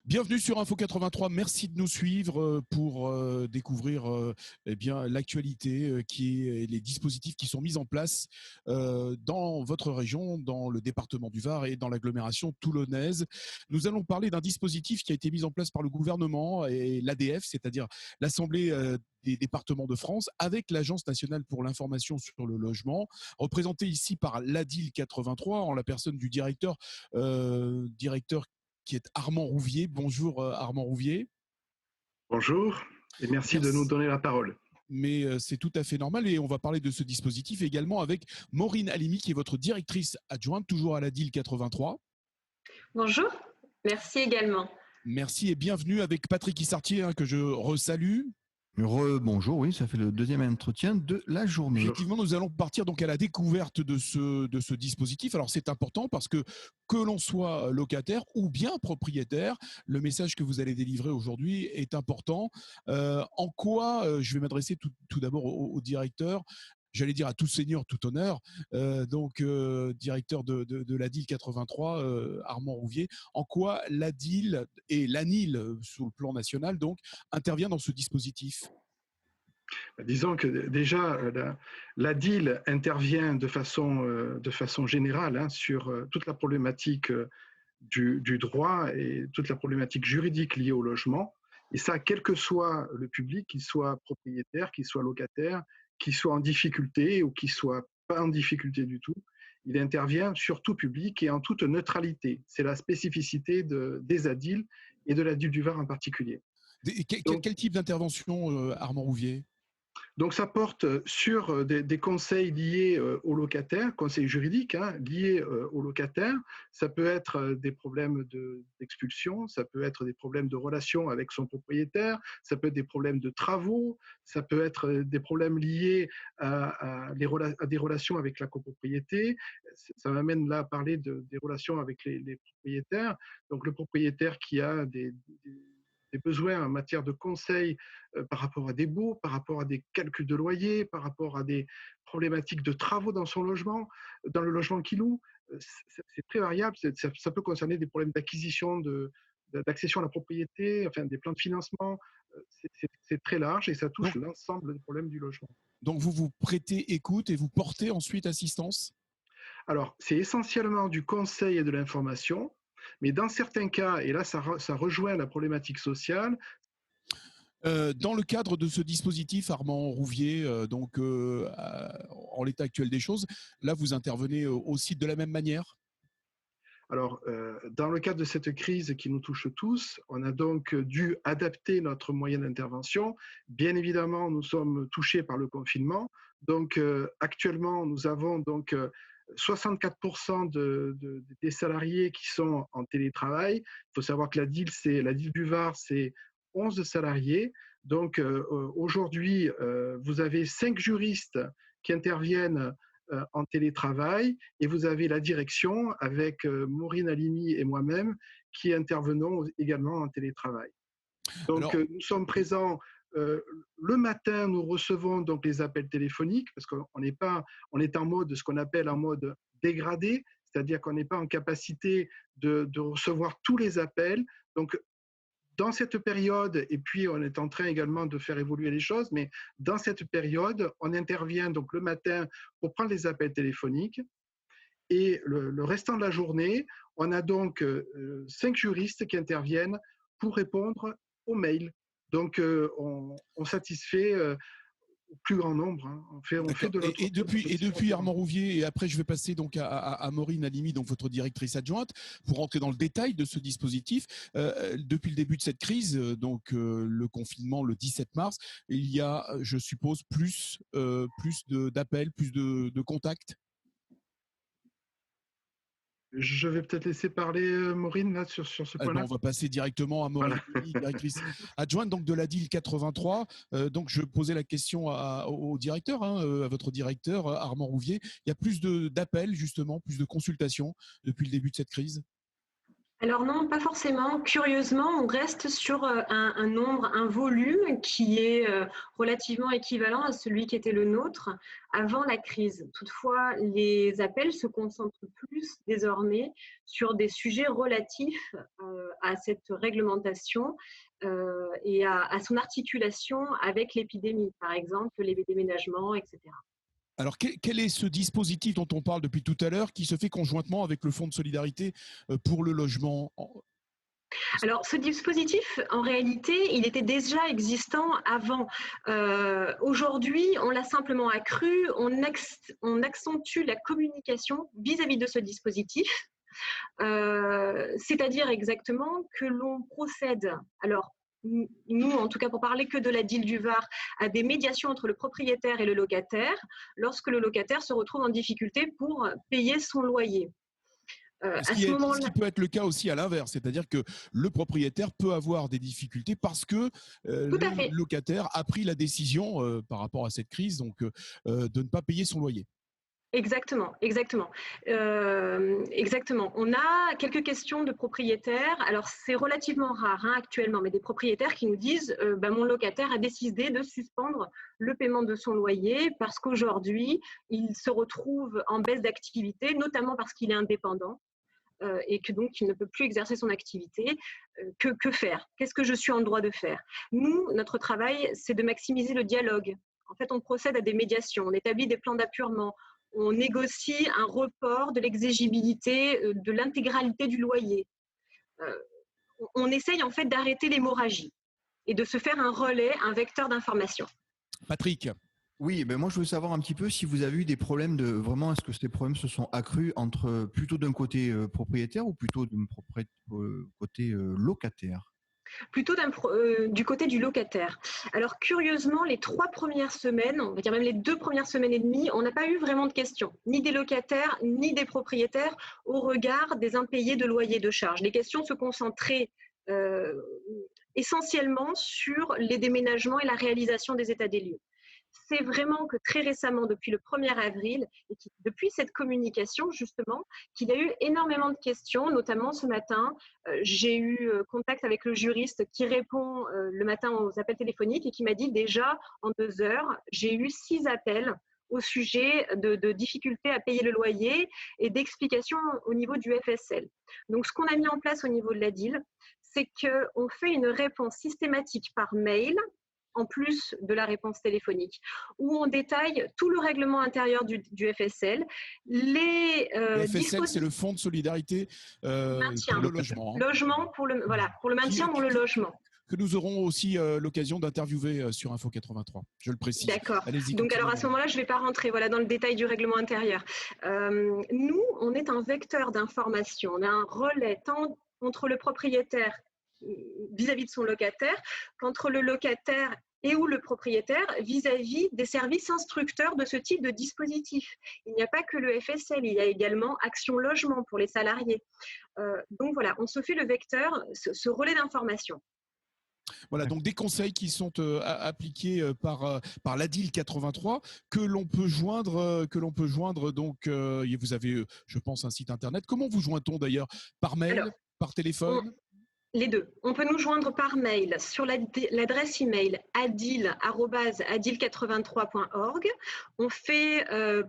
Bienvenue sur Info 83. Merci de nous suivre pour découvrir l'actualité et les dispositifs qui sont mis en place dans votre région, dans le département du Var et dans l'agglomération toulonnaise. Nous allons parler d'un dispositif qui a été mis en place par le gouvernement et l'ADF, c'est-à-dire l'Assemblée des départements de France, avec l'Agence nationale pour l'information sur le logement, représentée ici par l'ADIL 83 en la personne du directeur qui est Armand Rouvier. Bonjour Armand Rouvier. Bonjour et merci de nous donner la parole. Mais c'est tout à fait normal et on va parler de ce dispositif également avec Maureen Halimi qui est votre directrice adjointe, toujours à la DIL 83. Bonjour, merci également. Merci et bienvenue avec Patrick Issartier que je resalue. Bonjour, oui, ça fait le deuxième entretien de la journée. Effectivement, nous allons partir donc à la découverte de ce dispositif. Alors c'est important parce que l'on soit locataire ou bien propriétaire, le message que vous allez délivrer aujourd'hui est important. En quoi, je vais m'adresser tout d'abord au directeur, j'allais dire à tout seigneur, tout honneur, directeur de l'ADIL 83, Armand Rouvier, en quoi l'ADIL et l'ANIL, sur le plan national, donc, intervient dans ce dispositif? Disons que déjà, l'ADIL intervient de façon générale sur toute la problématique du droit et toute la problématique juridique liée au logement. Et ça, quel que soit le public, qu'il soit propriétaire, qu'il soit locataire, qu'il soit en difficulté ou qu'il soit pas en difficulté du tout, il intervient sur tout public et en toute neutralité. C'est la spécificité des ADIL et de l'ADIL du Var en particulier. Quel type d'intervention, Armand Rouvier? Donc ça porte sur des conseils liés aux locataires, conseils juridiques liés aux locataires. Ça peut être des problèmes d'expulsion, ça peut être des problèmes de relation avec son propriétaire, ça peut être des problèmes de travaux, ça peut être des problèmes liés à des relations avec la copropriété. Ça m'amène là à parler des relations avec les propriétaires. Donc le propriétaire qui a des besoins en matière de conseils par rapport à des baux, par rapport à des calculs de loyer, par rapport à des problématiques de travaux dans son logement, dans le logement qu'il loue. C'est très variable. Ça peut concerner des problèmes d'acquisition, d'accession à la propriété, enfin des plans de financement. C'est très large et ça touche l'ensemble des problèmes du logement. Donc vous prêtez écoute et vous portez ensuite assistance? Alors, c'est essentiellement du conseil et de l'information. Mais dans certains cas, et là ça rejoint la problématique sociale. Dans le cadre de ce dispositif, Armand Rouvier, en l'état actuel des choses, là vous intervenez aussi de la même manière? Alors, dans le cadre de cette crise qui nous touche tous, on a donc dû adapter notre moyen d'intervention. Bien évidemment, nous sommes touchés par le confinement. Donc, actuellement, nous avons donc 64% des salariés qui sont en télétravail. Il faut savoir que la DIL du Var, c'est 11 salariés. Donc aujourd'hui, vous avez 5 juristes qui interviennent en télétravail et vous avez la direction avec Maureen Halimi et moi-même qui intervenons également en télétravail. Donc nous sommes présents. Le matin, nous recevons donc les appels téléphoniques parce on est en mode, ce qu'on appelle en mode dégradé, c'est-à-dire qu'on n'est pas en capacité de recevoir tous les appels. Donc, dans cette période, et puis on est en train également de faire évoluer les choses, mais dans cette période, on intervient donc le matin pour prendre les appels téléphoniques. Et le restant de la journée, on a donc 5 juristes qui interviennent pour répondre aux mails. Donc, on satisfait au plus grand nombre. On fait de notre et depuis Armand Rouvier, et après je vais passer donc à Maureen Halimi, donc votre directrice adjointe, pour rentrer dans le détail de ce dispositif. Depuis le début de cette crise, le confinement le 17 mars, il y a, je suppose, plus d'appels, plus de contacts. Je vais peut-être laisser parler Maureen là, sur ce point-là. On va passer directement à Maureen, directrice adjointe donc, de la DIL 83. Donc je posais la question au directeur, à votre directeur Armand Rouvier. Il y a plus d'appels, justement, plus de consultations depuis le début de cette crise? Alors non, pas forcément. Curieusement, on reste sur un nombre, un volume qui est relativement équivalent à celui qui était le nôtre avant la crise. Toutefois, les appels se concentrent plus désormais sur des sujets relatifs à cette réglementation et à son articulation avec l'épidémie, par exemple les déménagements, etc. Alors, quel est ce dispositif dont on parle depuis tout à l'heure qui se fait conjointement avec le Fonds de solidarité pour le logement? Alors, ce dispositif, en réalité, il était déjà existant avant. Aujourd'hui, on l'a simplement accru, on accentue la communication vis-à-vis de ce dispositif, c'est-à-dire exactement que l'on procède, alors nous, en tout cas pour parler que de la DIL du Var, à des médiations entre le propriétaire et le locataire, lorsque le locataire se retrouve en difficulté pour payer son loyer. Ce qui peut être le cas aussi à l'inverse, c'est-à-dire que le propriétaire peut avoir des difficultés parce que le locataire a pris la décision par rapport à cette crise donc, de ne pas payer son loyer. Exactement, exactement. Exactement. On a quelques questions de propriétaires. Alors, c'est relativement rare actuellement, mais des propriétaires qui nous disent mon locataire a décidé de suspendre le paiement de son loyer parce qu'aujourd'hui, il se retrouve en baisse d'activité, notamment parce qu'il est indépendant. Et que donc il ne peut plus exercer son activité, que faire? Qu'est-ce que je suis en droit de faire? Nous, notre travail, c'est de maximiser le dialogue. En fait, on procède à des médiations, on établit des plans d'appurement, on négocie un report de l'exigibilité de l'intégralité du loyer. On essaye en fait d'arrêter l'hémorragie et de se faire un relais, un vecteur d'information. Patrick. Oui, ben moi je veux savoir un petit peu si vous avez eu des problèmes est-ce que ces problèmes se sont accrus plutôt d'un côté propriétaire ou plutôt d'un côté locataire? Plutôt du côté du locataire. Alors curieusement, les 3 premières semaines, on va dire même les 2 premières semaines et demie, on n'a pas eu vraiment de questions, ni des locataires, ni des propriétaires, au regard des impayés de loyer de charges. Les questions se concentraient essentiellement sur les déménagements et la réalisation des états des lieux. C'est vraiment que très récemment, depuis le 1er avril, et depuis cette communication, justement, qu'il y a eu énormément de questions, notamment ce matin. J'ai eu contact avec le juriste qui répond le matin aux appels téléphoniques et qui m'a dit déjà, en 2 heures, j'ai eu 6 appels au sujet de difficultés à payer le loyer et d'explications au niveau du FSL. Donc, ce qu'on a mis en place au niveau de la DIL, c'est qu'on fait une réponse systématique par mail, en plus de la réponse téléphonique, où on détaille tout le règlement intérieur du FSL. Le FSL, c'est le Fonds de solidarité pour le logement. Logement pour le maintien dans le logement. Que nous aurons aussi l'occasion d'interviewer sur Info 83, je le précise. D'accord. Donc alors à ce moment-là, je ne vais pas rentrer dans le détail du règlement intérieur. Nous, on est un vecteur d'information, on a un relais tant entre le propriétaire vis-à-vis de son locataire qu'entre le locataire et ou le propriétaire vis-à-vis des services instructeurs de ce type de dispositif. Il n'y a pas que le FSL, il y a également Action Logement pour les salariés. Donc voilà, on se fait le vecteur, ce relais d'information. Voilà, donc des conseils qui sont appliqués par l'ADIL 83 que l'on peut joindre donc vous avez je pense un site internet. Comment vous joint-on d'ailleurs? Par mail, par téléphone? Les deux. On peut nous joindre par mail sur l'adresse email adil@adil83.org. On fait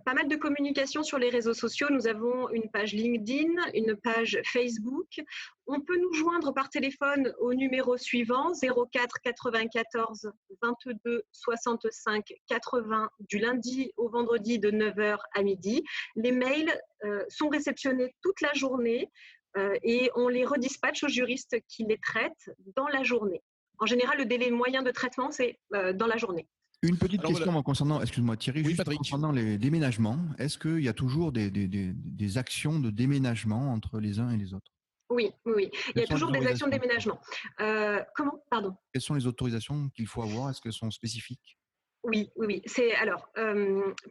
pas mal de communication sur les réseaux sociaux. Nous avons une page LinkedIn, une page Facebook. On peut nous joindre par téléphone au numéro suivant 04 94 22 65 80 du lundi au vendredi de 9h à midi. Les mails sont réceptionnés toute la journée. Et on les redispatche aux juristes qui les traitent dans la journée. En général, le délai moyen de traitement, c'est dans la journée. Une petite question concernant, excuse-moi Thierry, oui, juste concernant les déménagements. Est-ce qu'il y a toujours des actions de déménagement entre les uns et les autres? Oui. Il y a toujours des actions de déménagement. Comment? Pardon. Quelles sont les autorisations qu'il faut avoir? Est-ce qu'elles sont spécifiques? Oui.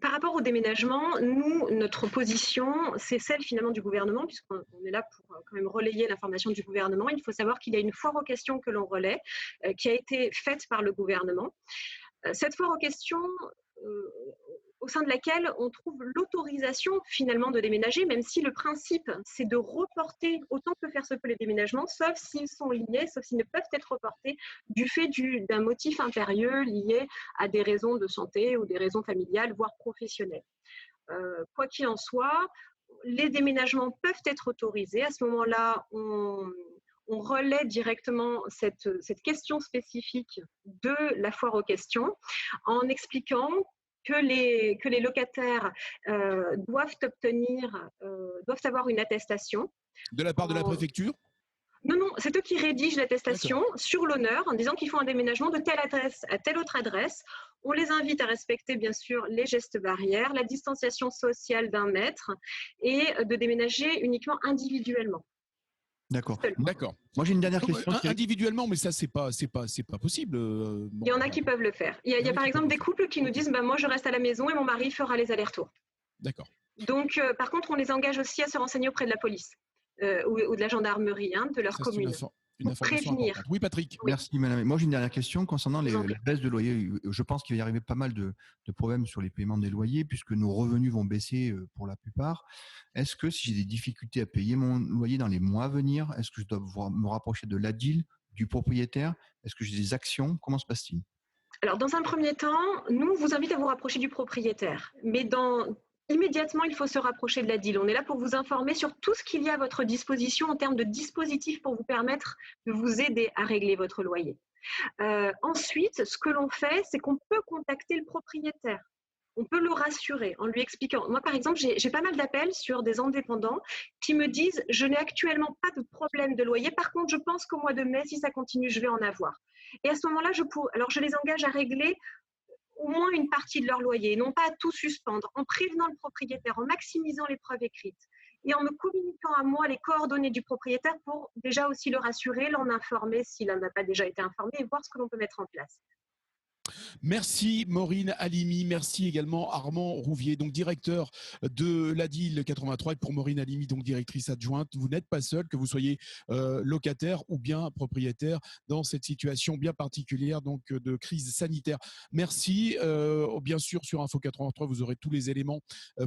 Par rapport au déménagement, nous, notre position, c'est celle finalement du gouvernement, puisqu'on est là pour quand même relayer l'information du gouvernement. Il faut savoir qu'il y a une foire aux questions que l'on relaie, qui a été faite par le gouvernement. Cette foire aux questions, au sein de laquelle on trouve l'autorisation finalement de déménager, même si le principe, c'est de reporter autant que faire se peut les déménagements, sauf s'ils sont liés, sauf s'ils ne peuvent être reportés du fait d'un motif impérieux lié à des raisons de santé ou des raisons familiales, voire professionnelles. Quoi qu'il en soit, les déménagements peuvent être autorisés. À ce moment-là, on relaie directement cette question spécifique de la foire aux questions en expliquant que les locataires doivent avoir une attestation. De la part de la préfecture ? Non, c'est eux qui rédigent l'attestation sur l'honneur en disant qu'ils font un déménagement de telle adresse à telle autre adresse. On les invite à respecter bien sûr les gestes barrières, la distanciation sociale d'1 mètre et de déménager uniquement individuellement. D'accord. D'accord. Moi, j'ai une dernière question. Individuellement, mais ça, c'est pas possible. Il y en a qui peuvent le faire. Il y a par exemple des couples qui nous disent moi, je reste à la maison et mon mari fera les allers-retours. D'accord. Donc, par contre, on les engage aussi à se renseigner auprès de la police ou de la gendarmerie de leur commune. Une information importante. Oui, Patrick. Merci, madame. Moi, j'ai une dernière question concernant la baisse de loyer. Je pense qu'il va y arriver pas mal de problèmes sur les paiements des loyers puisque nos revenus vont baisser pour la plupart. Est-ce que si j'ai des difficultés à payer mon loyer dans les mois à venir, est-ce que je dois me rapprocher de l'ADIL, du propriétaire? Est-ce que j'ai des actions? Comment se passe-t-il? Alors, dans un premier temps, nous, on vous invite à vous rapprocher du propriétaire. Mais immédiatement, il faut se rapprocher de l'ADIL. On est là pour vous informer sur tout ce qu'il y a à votre disposition en termes de dispositifs pour vous permettre de vous aider à régler votre loyer. Ensuite, ce que l'on fait, c'est qu'on peut contacter le propriétaire. On peut le rassurer en lui expliquant. Moi, par exemple, j'ai pas mal d'appels sur des indépendants qui me disent « Je n'ai actuellement pas de problème de loyer. Par contre, je pense qu'au mois de mai, si ça continue, je vais en avoir. » Et à ce moment-là, je les engage à régler au moins une partie de leur loyer, non pas à tout suspendre, en prévenant le propriétaire, en maximisant les preuves écrites et en me communiquant à moi les coordonnées du propriétaire pour déjà aussi le rassurer, l'en informer s'il n'en a pas déjà été informé et voir ce que l'on peut mettre en place. Merci Maureen Halimi, merci également Armand Rouvier, donc directeur de l'ADIL 83 et pour Maureen Halimi, donc directrice adjointe. Vous n'êtes pas seul, que vous soyez locataire ou bien propriétaire dans cette situation bien particulière donc de crise sanitaire. Merci. Bien sûr, sur Info 83, vous aurez tous les éléments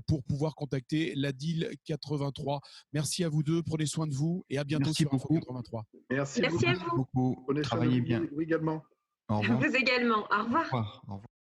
pour pouvoir contacter l'ADIL 83. Merci à vous deux, prenez soin de vous et à bientôt merci sur beaucoup. Info 83. Merci à vous. Beaucoup. Travaillez bien. Vous également. Au revoir. Vous également. Au revoir. Au revoir.